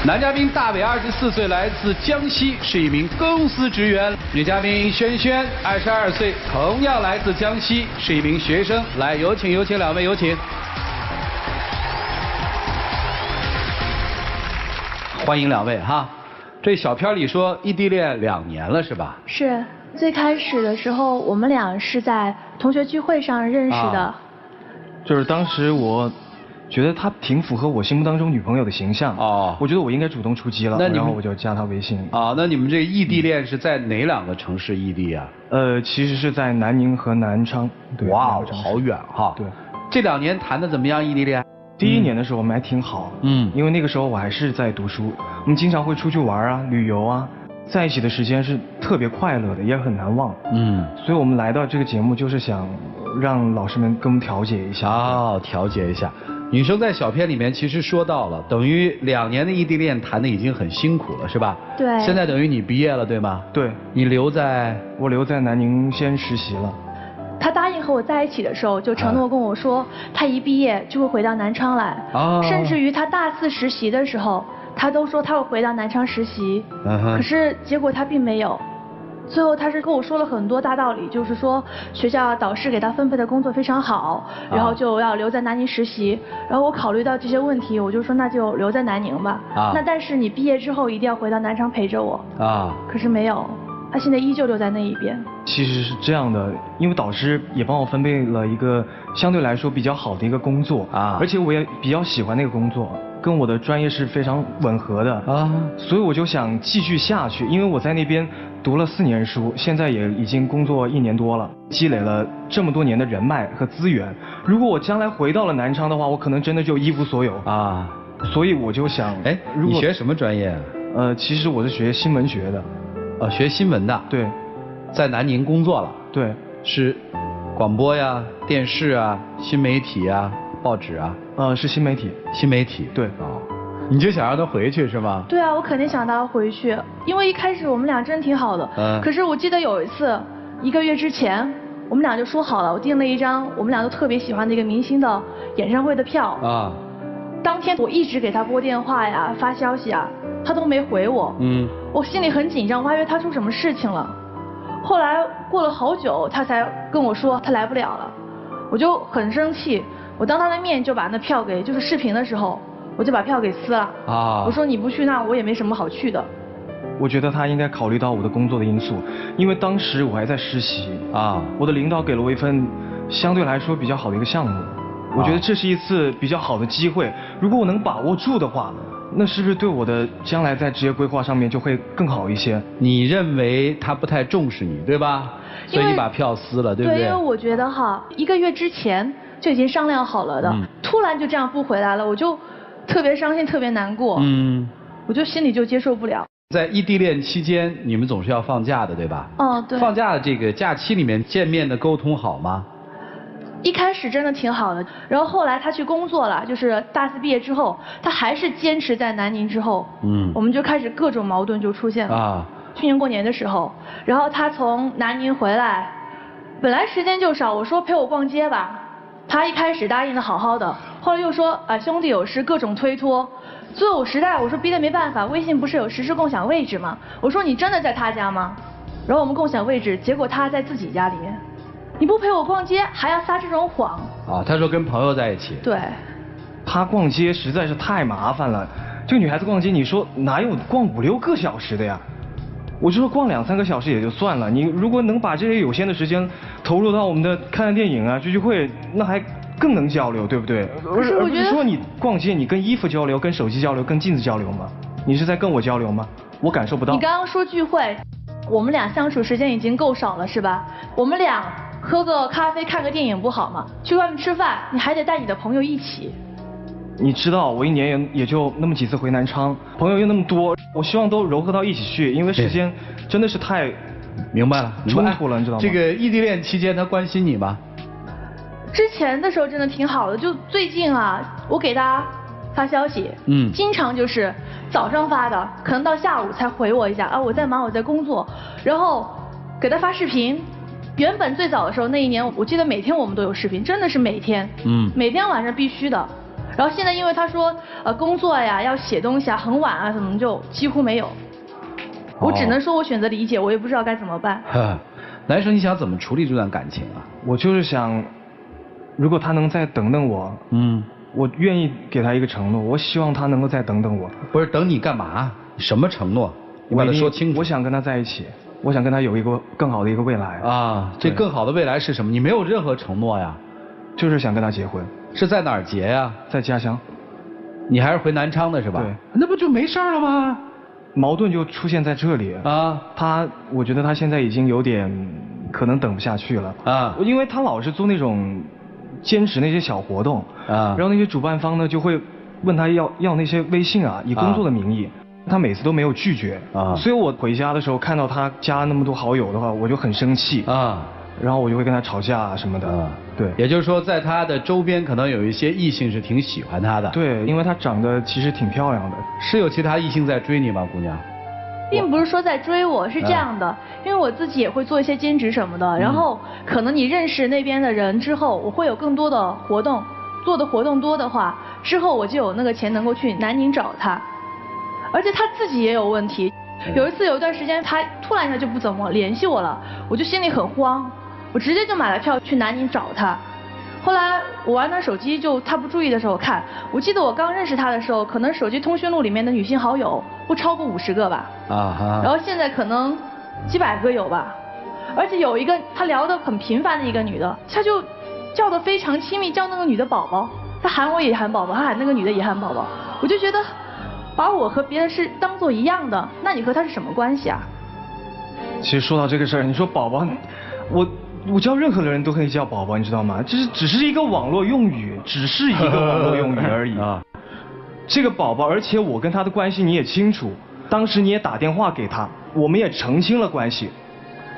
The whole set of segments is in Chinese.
男嘉宾大伟24岁，来自江西，是一名公司职员。女嘉宾轩轩22岁，同样来自江西，是一名学生。来，有请两位，有请。欢迎两位哈。这小片里说异地恋2年了是吧？是，最开始的时候我们俩是在同学聚会上认识的。就是当时我觉得她挺符合我心目当中女朋友的形象。哦。我觉得我应该主动出击了，然后我就加她微信。啊，那你们这个异地恋是在哪2个城市异地啊？其实是在南宁和南昌。对。哇，好远哈。对。这2年谈的怎么样？异地恋？第1年的时候我们还挺好。因为那个时候我还是在读书，我们经常会出去玩啊、旅游啊，在一起的时间是特别快乐的，也很难忘。所以我们来到这个节目就是想让老师们跟我们调解一下。哦，调节一下。女生在小片里面其实说到了，等于2年的异地恋谈的已经很辛苦了，是吧？对。现在等于你毕业了，对吗？对。我留在南宁先实习了。他答应和我在一起的时候，就承诺跟我说，他一毕业就会回到南昌来。甚至于他大4实习的时候，他都说他会回到南昌实习。可是结果他并没有。最后他是跟我说了很多大道理，就是说学校导师给他分配的工作非常好，然后就要留在南宁实习。然后我考虑到这些问题，我就说那就留在南宁吧。那但是你毕业之后一定要回到南昌陪着我。可是没有。他现在依旧留在那一边。其实是这样的，因为导师也帮我分配了一个相对来说比较好的一个工作而且我也比较喜欢那个工作，跟我的专业是非常吻合的所以我就想继续下去，因为我在那边读了4年书，现在也已经工作1年多了，积累了这么多年的人脉和资源。如果我将来回到了南昌的话，我可能真的就一无所有所以我就想，你学什么专业其实我是学新闻学的。学新闻的。对。在南宁工作了。对。是广播呀、电视啊、新媒体啊、报纸啊。是新媒体。新媒体。对。你就想让他回去是吗？对啊，我肯定想让他回去，因为一开始我们俩真挺好的。可是我记得有一次，1个月之前，我们俩就说好了，我订了一张我们俩都特别喜欢的一个明星的演唱会的票。当天我一直给他拨电话呀、发消息啊，他都没回我。我心里很紧张，我还以为他出什么事情了。后来过了好久，他才跟我说他来不了了，我就很生气。我当他的面就把那票给，就是视频的时候，我就把票给撕了。我说你不去，那我也没什么好去的。我觉得他应该考虑到我的工作的因素，因为当时我还在实习我的领导给了我一份相对来说比较好的一个项目，我觉得这是一次比较好的机会，如果我能把握住的话，那是不是对我的将来在职业规划上面就会更好一些？你认为他不太重视你，对吧？所以你把票撕了，对不对？对，因为我觉得1个月之前就已经商量好了的，突然就这样不回来了，我就特别伤心，特别难过。我就心里就接受不了。在异地恋期间，你们总是要放假的，对吧？对。放假的这个假期里面见面的沟通好吗？一开始真的挺好的，然后后来他去工作了，就是大4毕业之后，他还是坚持在南宁之后，我们就开始各种矛盾就出现了。去年过年的时候，然后他从南宁回来，本来时间就少，我说陪我逛街吧，他一开始答应的好好的，后来又说兄弟有事，各种推脱。最后我实在我说逼得没办法，微信不是有实时共享位置吗？我说你真的在他家吗？然后我们共享位置，结果他在自己家里面。你不陪我逛街，还要撒这种谎他说跟朋友在一起。对。他逛街实在是太麻烦了，这个女孩子逛街，你说哪有逛5、6个小时的呀？我就说逛2、3个小时也就算了，你如果能把这些有限的时间投入到我们的看电影啊、聚会，那还更能交流，对不对？可是我觉得，说你逛街，你跟衣服交流、跟手机交流、跟镜子交流吗？你是在跟我交流吗？我感受不到。你刚刚说聚会，我们俩相处时间已经够少了，是吧？我们俩喝个咖啡、看个电影不好吗？去外面吃饭，你还得带你的朋友一起。你知道我1年也就那么几次回南昌，朋友又那么多，我希望都糅合到一起去，因为时间真的是太明白了冲突了，你知道吗？这个异地恋期间他关心你吗？之前的时候真的挺好的，就最近我给他发消息，经常就是早上发的，可能到下午才回我一下我在忙，我在工作，然后给他发视频。原本最早的时候那1年，我记得每天我们都有视频，真的是每天，每天晚上必须的。然后现在因为他说工作呀要写东西啊很晚啊什么就几乎没有。我只能说我选择理解，我也不知道该怎么办。男生你想怎么处理这段感情啊？我就是想，如果他能再等等我，我愿意给他一个承诺，我希望他能够再等等我。不是等你干嘛？什么承诺？你把它说清楚。我想跟他在一起，我想跟他有一个更好的一个未来。啊，这更好的未来是什么？你没有任何承诺呀。就是想跟他结婚。是在哪儿结呀？在家乡。你还是回南昌的是吧？对。那不就没事了吗？矛盾就出现在这里啊。我觉得他现在已经有点可能等不下去了啊，因为他老是做那种坚持那些小活动啊，然后那些主办方呢就会问他要那些微信啊，以工作的名义，他每次都没有拒绝啊，所以我回家的时候看到他加了那么多好友的话，我就很生气啊。然后我就会跟他吵架什么的，对。也就是说，在他的周边可能有一些异性是挺喜欢他的。对，因为他长得其实挺漂亮的。是有其他异性在追你吗，姑娘？并不是说在追我，是这样的，因为我自己也会做一些兼职什么的，然后可能你认识那边的人之后，我会有更多的活动，做的活动多的话，之后我就有那个钱能够去南宁找他，而且他自己也有问题。有一段时间，他突然一下就不怎么联系我了，我就心里很慌。我直接就买了票去南宁找他，后来我玩他手机，就他不注意的时候看，我记得我刚认识他的时候，可能手机通讯录里面的女性好友不超过50个吧，然后现在可能几百个有吧，而且有一个他聊得很频繁的一个女的，他就叫得非常亲密，叫那个女的宝宝，他喊我也喊宝宝，他喊那个女的也喊宝宝，我就觉得把我和别人是当做一样的，那你和他是什么关系啊？其实说到这个事儿，你说宝宝，我叫任何的人都可以叫宝宝，你知道吗？这只是一个网络用语，只是一个网络用语而已啊。这个宝宝，而且我跟他的关系你也清楚，当时你也打电话给他，我们也澄清了关系，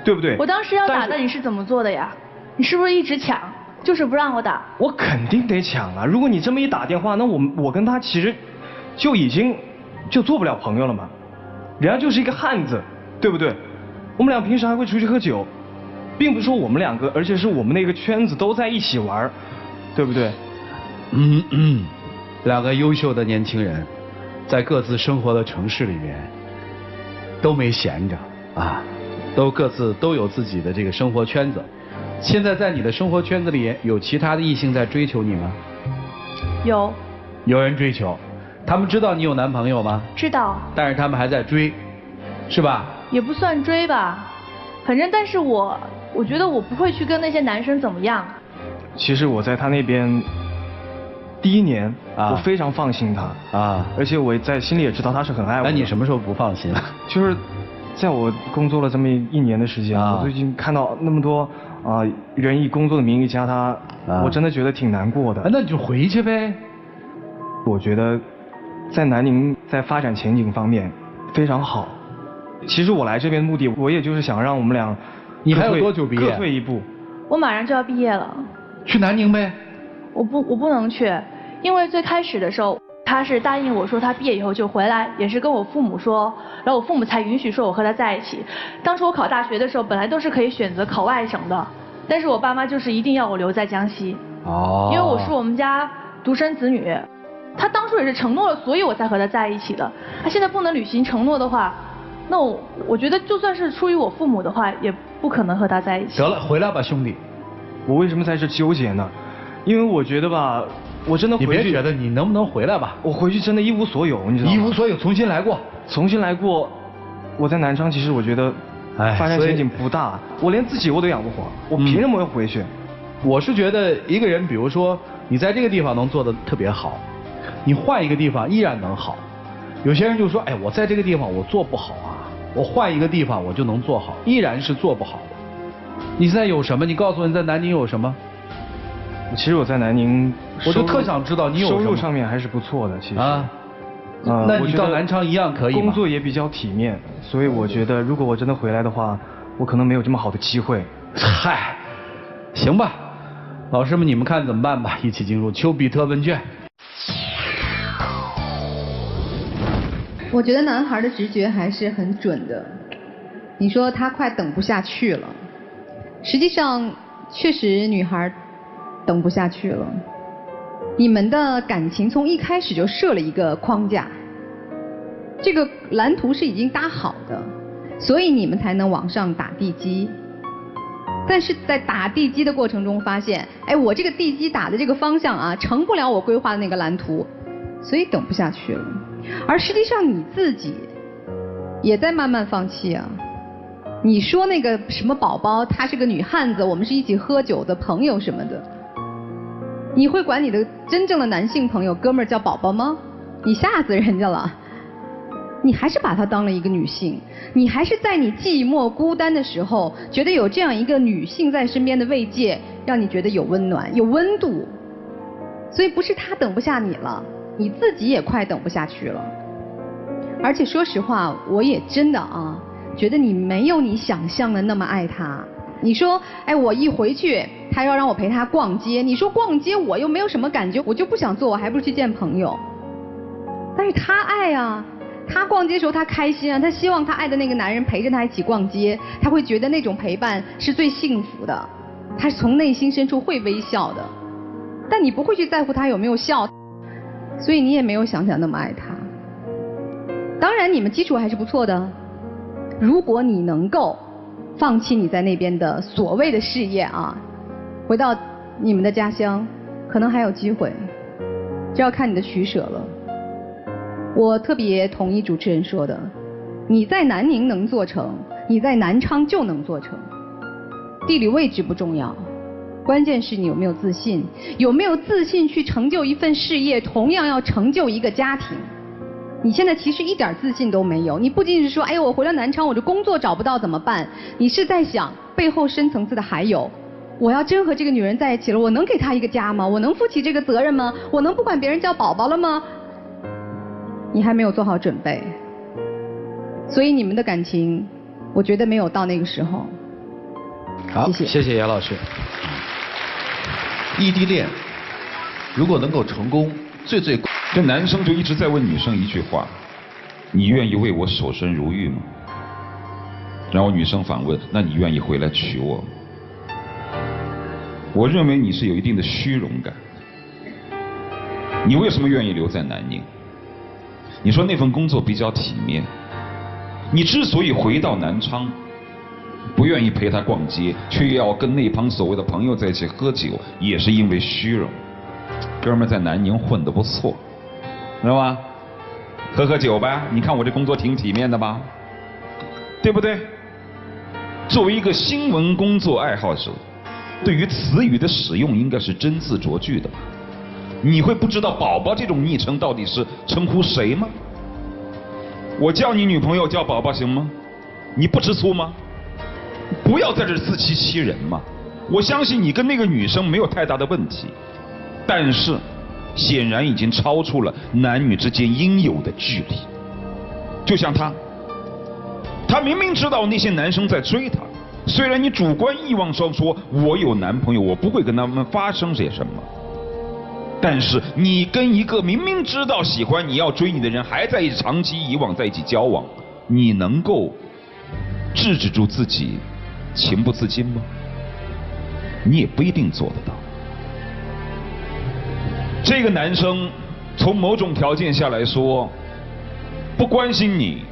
对不对？我当时要打的你是怎么做的呀？你是不是一直抢，就是不让我打？我肯定得抢啊！如果你这么一打电话，那我跟他其实就已经做不了朋友了嘛。人家就是一个汉子，对不对？我们俩平时还会出去喝酒。并不是说我们两个，而且是我们那个圈子都在一起玩，对不对？两个优秀的年轻人，在各自生活的城市里面，都没闲着啊，都各自都有自己的这个生活圈子。现在在你的生活圈子里，有其他的异性在追求你吗？有人追求，他们知道你有男朋友吗？知道。但是他们还在追，是吧？也不算追吧，反正但是我觉得我不会去跟那些男生怎么样。其实我在他那边第1年，我非常放心他啊，而且我在心里也知道他是很爱我的。那你什么时候不放心了？就是在我工作了这么1年的时间，我最近看到那么多人以工作的名义加他，我真的觉得挺难过的。那你就回去呗。我觉得在南宁在发展前景方面非常好。其实我来这边的目的，我也就是想让我们俩。你还有多久毕业？各退一步。我马上就要毕业了。去南宁呗。我不能去，因为最开始的时候他是答应我说他毕业以后就回来，也是跟我父母说，然后我父母才允许说我和他在一起。当初我考大学的时候，本来都是可以选择考外省的，但是我爸妈就是一定要我留在江西。因为我是我们家独生子女，他当初也是承诺了，所以我才和他在一起的。他现在不能履行承诺的话，那我觉得就算是出于我父母的话，也不可能和他在一起。得了，回来吧，兄弟。我为什么在这纠结呢？因为我觉得吧，我真的回去。你别觉得，你能不能回来吧？我回去真的一无所有，你知道吗？一无所有，重新来过。重新来过。我在南昌，其实我觉得，发展前景不大。我连自己我都养不活，我凭什么要回去？我是觉得一个人，比如说你在这个地方能做得特别好，你换一个地方依然能好。有些人就说，哎，我在这个地方我做不好啊。我换一个地方，我就能做好，依然是做不好的。你现在有什么？你告诉我你在南宁有什么？其实我在南宁，我就特想知道你有什么。收入上面还是不错的，其实。那你到南昌一样可以吗？工作也比较体面，所以我觉得如果我真的回来的话，我可能没有这么好的机会。嗨，行吧，老师们你们看怎么办吧？一起进入丘比特问卷。我觉得男孩的直觉还是很准的。你说他快等不下去了，实际上确实女孩等不下去了。你们的感情从一开始就设了一个框架，这个蓝图是已经搭好的，所以你们才能往上打地基。但是在打地基的过程中发现，哎，我这个地基打的这个方向啊，成不了我规划的那个蓝图，所以等不下去了。而实际上你自己也在慢慢放弃啊。你说那个什么宝宝，她是个女汉子，我们是一起喝酒的朋友什么的，你会管你的真正的男性朋友哥们儿叫宝宝吗？你吓死人家了。你还是把她当了一个女性，你还是在你寂寞孤单的时候，觉得有这样一个女性在身边的慰藉，让你觉得有温暖、有温度。所以不是她等不下你了，你自己也快等不下去了。而且说实话，我也真的啊，觉得你没有你想象的那么爱她。你说，哎，我一回去，她要让我陪她逛街，你说逛街我又没有什么感觉，我就不想做，我还不如去见朋友。但是她爱啊。她逛街的时候她开心啊，她希望她爱的那个男人陪着她一起逛街，她会觉得那种陪伴是最幸福的，她从内心深处会微笑的。但你不会去在乎她有没有笑，所以你也没有想那么爱她。当然你们基础还是不错的，如果你能够放弃你在那边的所谓的事业啊，回到你们的家乡，可能还有机会，这要看你的取舍了。我特别同意主持人说的，你在南宁能做成，你在南昌就能做成。地理位置不重要，关键是你有没有自信，有没有自信去成就一份事业，同样要成就一个家庭。你现在其实一点自信都没有，你不仅仅是说，哎，我回到南昌，我这工作找不到怎么办？你是在想背后深层次的还有，我要真和这个女人在一起了，我能给她一个家吗？我能负起这个责任吗？我能不管别人叫宝宝了吗？你还没有做好准备，所以你们的感情，我觉得没有到那个时候。好，谢谢杨老师。异地恋如果能够成功，这男生就一直在问女生一句话：你愿意为我守身如玉吗？然后女生反问：那你愿意回来娶我吗？我认为你是有一定的虚荣感。你为什么愿意留在南宁？你说那份工作比较体面，你之所以回到南昌，不愿意陪他逛街，却要跟那帮所谓的朋友在一起喝酒，也是因为虚荣。哥们在南宁混得不错，知道吧？喝酒吧，你看我这工作挺体面的吧，对不对？作为一个新闻工作爱好者，对于词语的使用应该是斟字酌句的吧？你会不知道宝宝这种昵称到底是称呼谁吗？我叫你女朋友叫宝宝行吗？你不吃醋吗？不要在这自欺欺人嘛！我相信你跟那个女生没有太大的问题，但是显然已经超出了男女之间应有的距离。就像他明明知道那些男生在追她，虽然你主观意望上说我有男朋友，我不会跟他们发生些什么。但是你跟一个明明知道喜欢你要追你的人还在一起长期以往在一起交往，你能够制止住自己情不自禁吗？你也不一定做得到。这个男生从某种条件下来说，不关心你，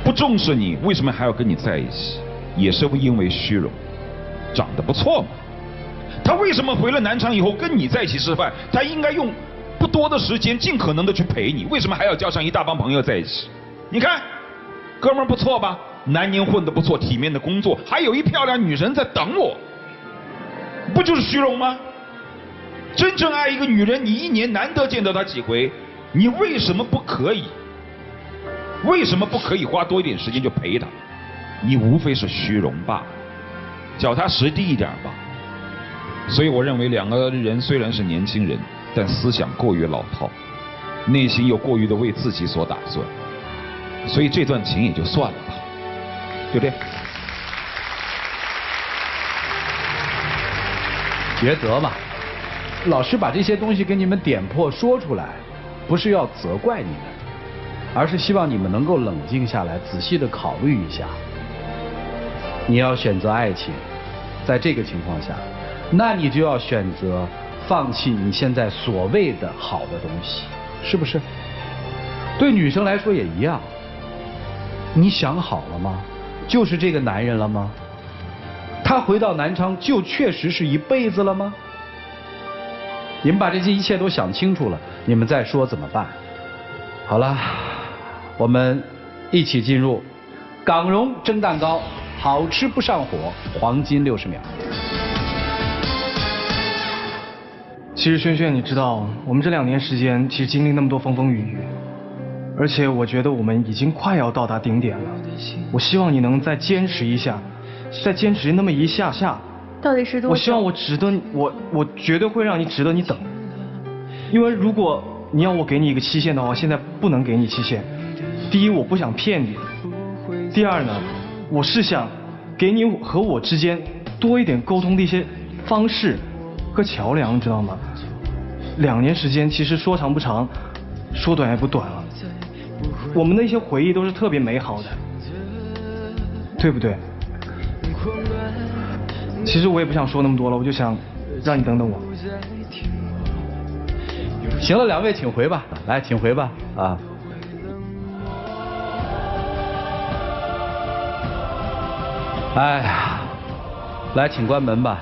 不重视你，为什么还要跟你在一起？也是因为虚荣，长得不错嘛。他为什么回了南昌以后跟你在一起吃饭？他应该用不多的时间尽可能的去陪你，为什么还要叫上一大帮朋友在一起？你看哥们儿不错吧，南宁混得不错，体面的工作，还有一漂亮女人在等我，不就是虚荣吗？真正爱一个女人，你一年难得见到她几回，你为什么不可以？为什么不可以花多一点时间就陪她？你无非是虚荣罢了，脚踏实地一点吧。所以我认为两个人虽然是年轻人，但思想过于老套，内心又过于的为自己所打算，所以这段情也就算了吧，对不对？抉择嘛，老师把这些东西给你们点破说出来，不是要责怪你们，而是希望你们能够冷静下来，仔细的考虑一下。你要选择爱情，在这个情况下，那你就要选择放弃你现在所谓的好的东西，是不是？对女生来说也一样。你想好了吗？就是这个男人了吗？他回到南昌就确实是一辈子了吗？你们把这些一切都想清楚了，你们再说怎么办？好了，我们一起进入港蓉蒸蛋糕，好吃不上火，黄金60秒。其实轩轩，你知道，我们这2年时间其实经历那么多风风雨雨，而且我觉得我们已经快要到达顶点了。我希望你能再坚持一下，再坚持那么一下下。到底是多久？我希望我值得，我绝对会让你值得你等。因为如果你要我给你一个期限的话，现在不能给你期限。第一，我不想骗你；第二呢，我是想给你和我之间多一点沟通的一些方式和桥梁，知道吗？2年时间其实说长不长，说短也不短了。我们的一些回忆都是特别美好的，对不对？其实我也不想说那么多了，我就想让你等等我。行了，2位请回吧，来，请回吧，啊。哎呀，来，请关门吧。